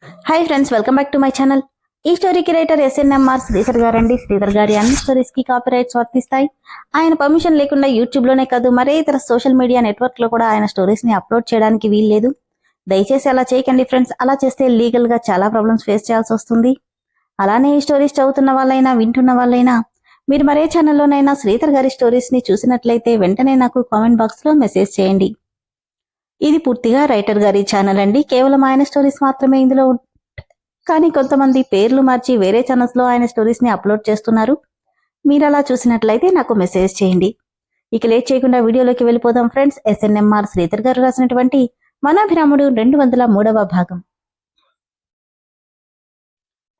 Hi friends, welcome back to my channel. ఈ స్టోరీకి writer SNMR Sridhar గారండి. శ్రీధర్ గారి అన్ని స్టోరీస్ కి కాపీరైట్స్ వర్తిస్తాయి. ఆయన పర్మిషన్ లేకుండా యూట్యూబ్ లోనే కాదు మరే ఇతర సోషల్ మీడియా నెట్వర్క్ లో కూడా ఆయన స్టోరీస్ ని అప్లోడ్ చేయడానికి వీల్లేదు. దయచేసి అలా చేయకండి ఫ్రెండ్స్. అలా చేస్తే లీగల్ గా చాలా ప్రాబ్లమ్స్ ఫేస్ చేయాల్సి వస్తుంది. అలానే ఈ స్టోరీస్ చదువుతున్న వాళ్ళైనా వింటున్న వాళ్ళైనా మీరు మరే ఛానల్లోనైనా శ్రీధర్ గారి స్టోరీస్ ని చూసినట్లయితే వెంటనే నాకు కామెంట్ బాక్స్ లో మెసేజ్ చేయండి. ఇది పూర్తిగా రైటర్ గారి ఛానల్ అండి. కేవలం ఆయన స్టోరీస్ మాత్రమే ఇందులో కానీ కొంతమంది పేర్లు మార్చి వేరే ఛానల్స్ లో ఆయన స్టోరీస్ ని అప్లోడ్ చేస్తున్నారు. మీరు అలా చూసినట్లయితే నాకు మెసేజ్ చేయండి. ఇక లేట్ చేయకుండా వీడియోలోకి వెళ్ళిపోదాం ఫ్రెండ్స్. ఎస్ఎన్ఎంఆర్ శ్రీధర్ గారు రాసినటువంటి మనాభిరాముడు 203వ భాగం.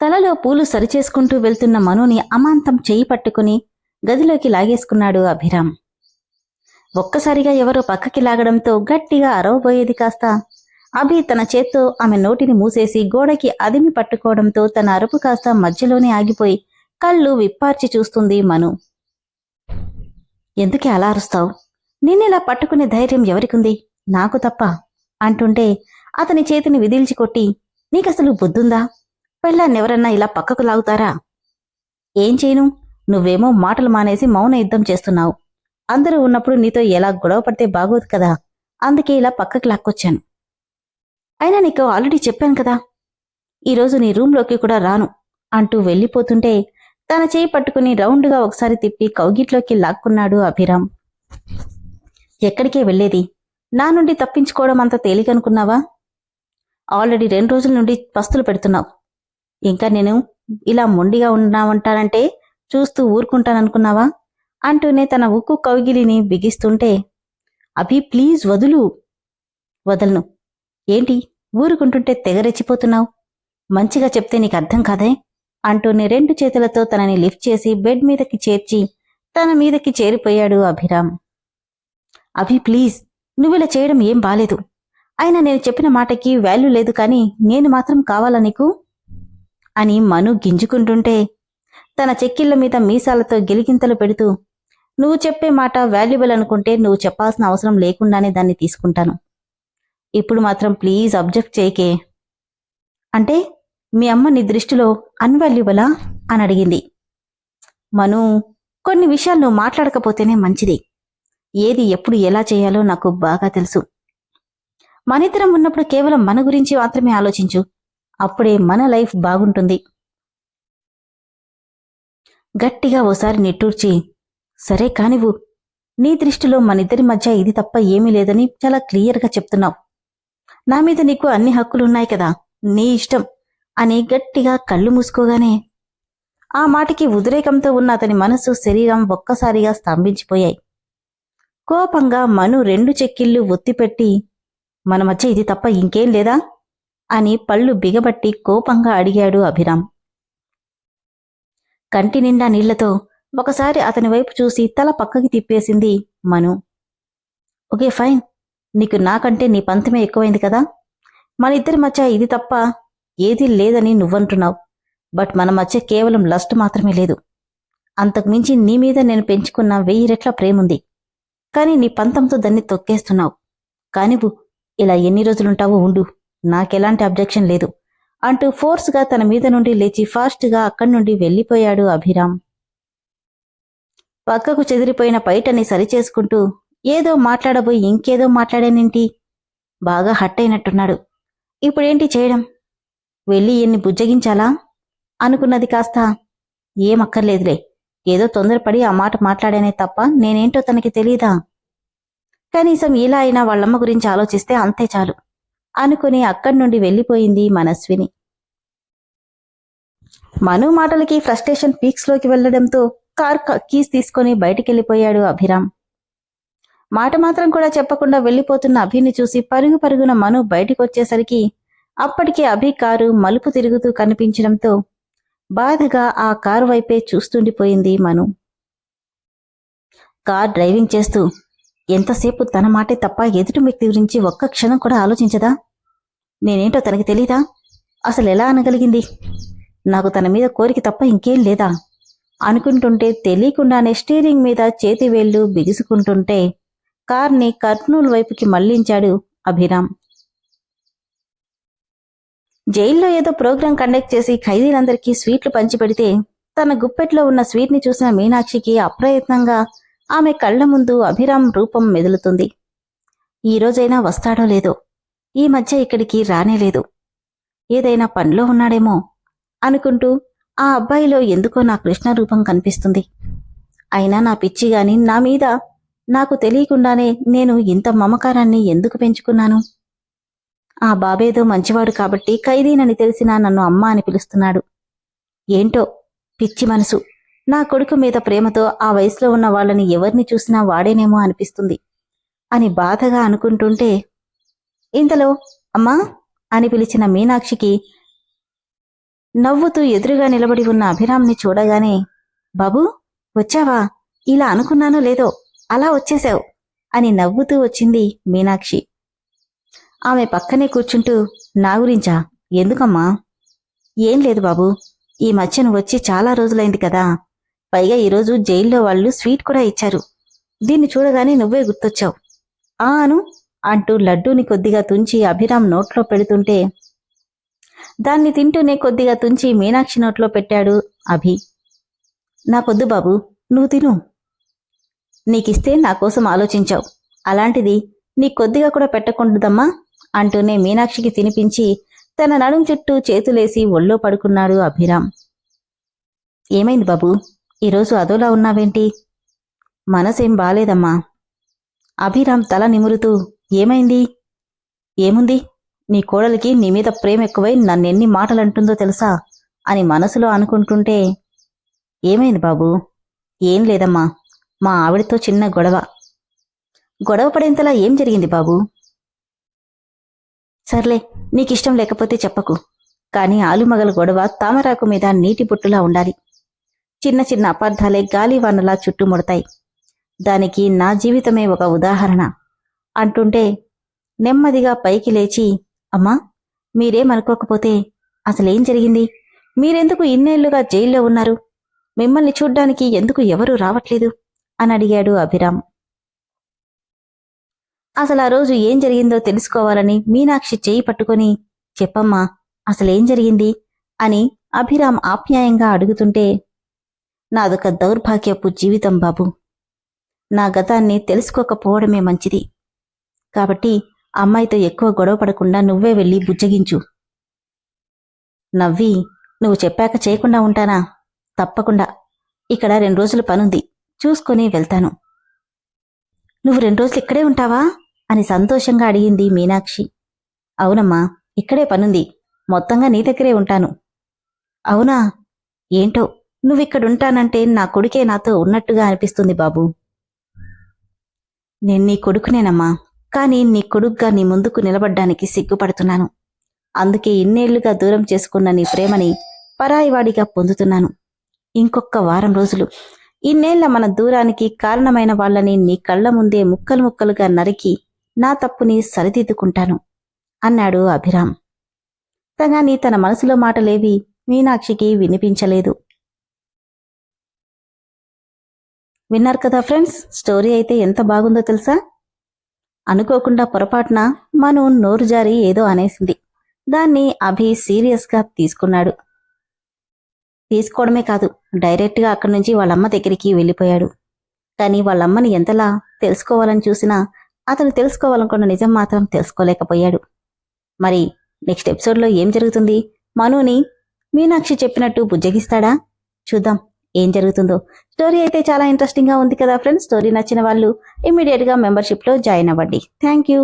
తలలో పూలు సరిచేసుకుంటూ వెళ్తున్న మనుని అమాంతం చెయ్యి పట్టుకుని గదిలోకి లాగేసుకున్నాడు అభిరామ్. ఒక్కసారిగా ఎవరో పక్కకి లాగడంతో గట్టిగా అరవబోయేది కాస్త అభి తన చేత్తో ఆమె నోటిని మూసేసి గోడకి అదిమి పట్టుకోవడంతో తన అరుపు కాస్త మధ్యలోనే ఆగిపోయి కళ్ళు విప్పార్చి చూస్తుంది మను. ఎందుకే అలా అరుస్తావు? నిన్నిలా పట్టుకునే ధైర్యం ఎవరికుంది? నాకు తప్ప అంటుంటే అతని చేతిని విదిల్చి కొట్టి, నీకసలు బుద్ధుందా? పెళ్ళాన్నెవరన్నా ఇలా పక్కకు లాగుతారా? ఏం చేయను? నువ్వేమో మాటలు మానేసి మౌన యుద్ధం చేస్తున్నావు. అందరూ ఉన్నప్పుడు నీతో ఎలా గొడవ పడితే బాగోదు కదా, అందుకే ఇలా పక్కకి లాక్కొచ్చాను. అయినా నీకు ఆల్రెడీ చెప్పాను కదా, ఈరోజు నీ రూంలోకి కూడా రాను అంటూ వెళ్ళిపోతుంటే తన చేయి పట్టుకుని రౌండ్గా ఒకసారి తిప్పి కౌగిట్లోకి లాక్కున్నాడు అభిరామ్. ఎక్కడికే వెళ్లేది? నా నుండి తప్పించుకోవడం అంత తేలికనుకున్నావా? ఆల్రెడీ 2 రోజుల నుండి పస్తులు పెడుతున్నావు. ఇంకా నేను ఇలా మొండిగా ఉన్నావంటానంటే చూస్తూ ఊరుకుంటాననుకున్నావా అంటూనే తన ఉక్కు కౌగిలిని బిగిస్తుంటే, అభి ప్లీజ్ వదులు. వదలను. ఏంటి ఊరుకుంటుంటే తెగరెచ్చిపోతున్నావు? మంచిగా చెప్తే నీకు అర్థం కాదే అంటూనే 2 చేతులతో తనని లిఫ్ట్ చేసి బెడ్ మీదకి చేర్చి తన మీదకి చేరిపోయాడు అభిరామ్. అభి ప్లీజ్, నువ్విలా చేయడం ఏం బాలేదు. అయినా నేను చెప్పిన మాటకి వాల్యూ లేదు, కానీ నేను మాత్రం కావాలా నీకు అని మను గింజుకుంటుంటే తన చెక్కిళ్ల మీద మీసాలతో గిలిగింతలు పెడుతూ, నువ్వు చెప్పే మాట వాల్యుబుల్ అనుకుంటే నువ్వు చెప్పాల్సిన అవసరం లేకుండానే దాన్ని తీసుకుంటాను. ఇప్పుడు మాత్రం ప్లీజ్ అబ్జెక్ట్ చేయకే. అంటే మీ అమ్మ నీ దృష్టిలో అన్వాల్యుబలా అని అడిగింది. మను, కొన్ని విషయాలు నువ్వు మాట్లాడకపోతేనే మంచిది. ఏది ఎప్పుడు ఎలా చేయాలో నాకు బాగా తెలుసు. మనిద్దరం ఉన్నప్పుడు కేవలం మన గురించి మాత్రమే ఆలోచించు. అప్పుడే మన లైఫ్ బాగుంటుంది. గట్టిగా ఓసారి నిట్టూర్చి, సరే కానివ్వు. నీ దృష్టిలో మనిద్దరి మధ్య ఇది తప్ప ఏమీ లేదని చాలా క్లియర్గా చెప్తున్నావు. నా మీద నీకు అన్ని హక్కులున్నాయి కదా, నీ ఇష్టం అని గట్టిగా కళ్ళు మూసుకోగానే ఆ మాటకి ఉద్రేకంతో ఉన్న అతని మనసు శరీరం ఒక్కసారిగా స్తంభించిపోయాయి. కోపంగా మను 2 చెక్కిళ్ళు ఒత్తిపెట్టి, మన మధ్య ఇది తప్ప ఇంకేం లేదా అని పళ్ళు బిగబట్టి కోపంగా అడిగాడు అభిరామ్. కంటి నిండా నీళ్లతో ఒకసారి అతని వైపు చూసి తల పక్కకి తిప్పేసింది మను. ఓకే ఫైన్, నీకు నాకంటే నీ పంతమే ఎక్కువైంది కదా. మన ఇద్దరి మధ్య ఇది తప్ప ఏదీ లేదని నువ్వంటున్నావు. బట్ మన మధ్య కేవలం లస్ట్ మాత్రమే లేదు. అంతకుమించి నీ మీద నేను పెంచుకున్న 1000 రెట్ల ప్రేముంది. కానీ నీ పంతంతో దాన్ని తొక్కేస్తున్నావు. కానివ్వు, ఇలా ఎన్ని రోజులుంటావో ఉండు, నాకెలాంటి అబ్జెక్షన్ లేదు అంటూ ఫోర్స్గా తన మీద నుండి లేచి ఫాస్ట్గా అక్కడి నుండి వెళ్ళిపోయాడు అభిరామ్. పక్కకు చెదిరిపోయిన పైటని సరిచేసుకుంటూ ఏదో మాట్లాడబోయి ఇంకేదో మాట్లాడానేంటి? బాగా హట్ అయినట్టున్నాడు. ఇప్పుడేంటి చేయడం? వెళ్ళి ఎన్ని బుజ్జగించాలా అనుకున్నది కాస్త, ఏమక్కర్లేదులే, ఏదో తొందరపడి ఆ మాట మాట్లాడానే తప్ప నేనేంటో తనకి తెలీదా? కనీసం ఇలా అయినా వాళ్ళమ్మ గురించి ఆలోచిస్తే అంతే చాలు అనుకుని అక్కడి నుండి వెళ్ళిపోయింది మనస్విని. మను మాటలకి ఫ్రస్ట్రేషన్ పీక్స్లోకి వెళ్లడంతో కార్ కీస్ తీసుకుని బయటికెళ్లిపోయాడు అభిరామ్. మాట మాత్రం కూడా చెప్పకుండా వెళ్లిపోతున్న అభిని చూసి పరుగు పరుగున మను బయటికొచ్చేసరికి అప్పటికే అభి కారు మలుపు తిరుగుతూ కనిపించడంతో బాధగా ఆ కారు వైపే చూస్తుండిపోయింది మను. కార్ డ్రైవింగ్ చేస్తూ ఎంతసేపు తన మాటే తప్ప ఎదుటి వ్యక్తి గురించి ఒక్క క్షణం కూడా ఆలోచించదా? నేనేంటో తనకి తెలీదా? అసలు ఎలా అనగలిగింది? నాకు తన మీద కోరిక తప్ప ఇంకేం లేదా అనుకుంటుంటే తెలియకుండానే స్టీరింగ్ మీద చేతివేళ్లు బిగుసుకుంటుంటే కార్ని కర్నూలు వైపుకి మళ్లించాడు అభిరామ్. జైల్లో ఏదో ప్రోగ్రాం కండక్ట్ చేసి ఖైదీలందరికీ స్వీట్లు పంచిపెడితే తన గుప్పెట్లో ఉన్న స్వీట్ని చూసిన మీనాక్షికి అప్రయత్నంగా ఆమె కళ్ల ముందు అభిరామ్ రూపం మెదులుతుంది. ఈ రోజైనా వస్తాడో లేదో, ఈ మధ్య ఇక్కడికి రానేలేదు, ఏదైనా పనిలో ఉన్నాడేమో అనుకుంటూ ఆ అబ్బాయిలో ఎందుకో నా కృష్ణ రూపం కనిపిస్తుంది. అయినా నా పిచ్చిగాని నా మీద నాకు తెలియకుండానే నేను ఇంత మమకారాన్ని ఎందుకు పెంచుకున్నాను? ఆ బాబేదో మంచివాడు కాబట్టి ఖైదీనని తెలిసినా నన్ను అమ్మ అని పిలుస్తున్నాడు. ఏంటో పిచ్చి మనసు, నా కొడుకు మీద ప్రేమతో ఆ వయసులో ఉన్న వాళ్ళని ఎవరిని చూసినా వాడేనేమో అనిపిస్తుంది అని బాధగా అనుకుంటుంటే ఇంతలో అమ్మా అని పిలిచిన మీనాక్షికి నవ్వుతూ ఎదురుగా నిలబడి ఉన్న అభిరామ్ని చూడగానే, బాబూ వచ్చావా, ఇలా అనుకున్నానో లేదో అలా వచ్చేశావు అని నవ్వుతూ వచ్చింది మీనాక్షి. ఆమె పక్కనే కూర్చుంటూ, నా గురించా, ఎందుకమ్మా? ఏం లేదు బాబూ, ఈ మధ్య నువ్వు వచ్చి చాలా రోజులైంది కదా, పైగా ఈరోజు జైల్లో వాళ్ళు స్వీట్ కూడా ఇచ్చారు, దీన్ని చూడగానే నువ్వే గుర్తొచ్చావు అను అంటూ లడ్డూని కొద్దిగా తుంచి అభిరామ్ నోట్లో పెడుతుంటే దాన్ని తింటూనే కొద్దిగా తుంచి మీనాక్షి నోట్లో పెట్టాడు అభి. నాకొద్దు బాబు, నువ్వు తిను, నీకిస్తే నా కోసం ఆలోచించావు, అలాంటిది నీ కొద్దిగా కూడా పెట్టకూడదమ్మా అంటూనే మీనాక్షికి తినిపించి తన నడుం చుట్టూ చేతులేసి ఒళ్ళో పడుకున్నాడు అభిరామ్. ఏమైంది బాబూ, ఈరోజు అదోలా ఉన్నావేంటి? మనసేం బాలేదమ్మా. అభిరామ్ తల నిమురుతూ, ఏమైంది? ఏముంది, నీ కోడలికి నీ మీద ప్రేమ ఎక్కువై నన్నెన్ని మాటలంటుందో తెలుసా అని మనసులో అనుకుంటుంటే, ఏమైంది బాబూ? ఏం లేదమ్మా, మా ఆవిడతో చిన్న గొడవ పడేంతలా ఏం జరిగింది బాబూ? సర్లే, నీకిష్టం లేకపోతే చెప్పకు, కాని ఆలుమగల గొడవ తామరాకు మీద నీటి బొట్టులా ఉండాలి. చిన్న చిన్న అపార్థాలే గాలివానలా చుట్టుముడతాయి. దానికి నా జీవితమే ఒక ఉదాహరణ అంటుంటే నెమ్మదిగా పైకి లేచి, అమ్మా మీరేమనుకోకపోతే అసలేం జరిగింది? మీరెందుకు ఇన్నేళ్లుగా జైల్లో ఉన్నారు? మిమ్మల్ని చూడ్డానికి ఎందుకు ఎవరూ రావట్లేదు అని అడిగాడు అభిరామ్. అసలు ఆ రోజు ఏం జరిగిందో తెలుసుకోవాలని మీనాక్షి చేయి పట్టుకొని, చెప్పమ్మా అసలేం జరిగింది అని అభిరామ్ ఆప్యాయంగా అడుగుతుంటే, నాదొక దౌర్భాగ్యపు జీవితం బాబు, నా గతాన్ని తెలుసుకోకపోవడమే మంచిది, కాబట్టి అమ్మాయితో ఎక్కువ గొడవ పడకుండా నువ్వే వెళ్ళి బుజ్జగించు. నవ్వి, నువ్వు చెప్పాక చేయకుండా ఉంటానా? తప్పకుండా, ఇక్కడ 2 రోజులు పనుంది, చూసుకొని వెళ్తాను. నువ్వు 2 రోజులు ఇక్కడే ఉంటావా అని సంతోషంగా అడిగింది మీనాక్షి. అవునమ్మా, ఇక్కడే పనుంది, మొత్తంగా నీ దగ్గరే ఉంటాను. అవునా? ఏంటో నువ్విక్కడుంటానంటే నా కొడుకే నాతో ఉన్నట్టుగా అనిపిస్తుంది బాబూ. నేను నీ కొడుకునేనమ్మా, కానీ నీ కొడుగ్గా నీ ముందుకు నిలబడ్డానికి సిగ్గుపడుతున్నాను. అందుకే ఇన్నేళ్లుగా దూరం చేసుకున్న నీ ప్రేమని పరాయివాడిగా పొందుతున్నాను. ఇంకొక్క వారం రోజులు ఇన్నేళ్ల మన దూరానికి కారణమైన వాళ్ళని నీ కళ్ల ముందే ముక్కలు ముక్కలుగా నరికి నా తప్పుని సరిదిద్దుకుంటాను అన్నాడు అభిరామ్. కానీ తన మనసులో మాటలేవి మీనాక్షికి వినిపించలేదు. విన్నారు కదా ఫ్రెండ్స్, స్టోరీ అయితే ఎంత బాగుందో తెలుసా? అనుకోకుండా పొరపాటున మను నోరు జారి ఏదో అనేసింది. దాన్ని అభి సీరియస్గా తీసుకున్నాడు. తీసుకోవడమే కాదు, డైరెక్ట్గా అక్కడి నుంచి వాళ్ళమ్మ దగ్గరికి వెళ్ళిపోయాడు. కానీ వాళ్ళమ్మని ఎంతలా తెలుసుకోవాలని చూసినా అతను తెలుసుకోవాలనుకున్న నిజం మాత్రం తెలుసుకోలేకపోయాడు. మరి నెక్స్ట్ ఎపిసోడ్లో ఏం జరుగుతుంది? మనుని మీనాక్షి చెప్పినట్టు బుజ్జగిస్తాడా? చూద్దాం ఏం జరుగుతుందో. స్టోరీ అయితే చాలా ఇంట్రెస్టింగ్గా ఉంది కదా ఫ్రెండ్స్. స్టోరీ నచ్చిన వాళ్ళు ఇమ్మీడియట్గా మెంబర్షిప్లో జాయిన్ అవ్వండి. Thank you.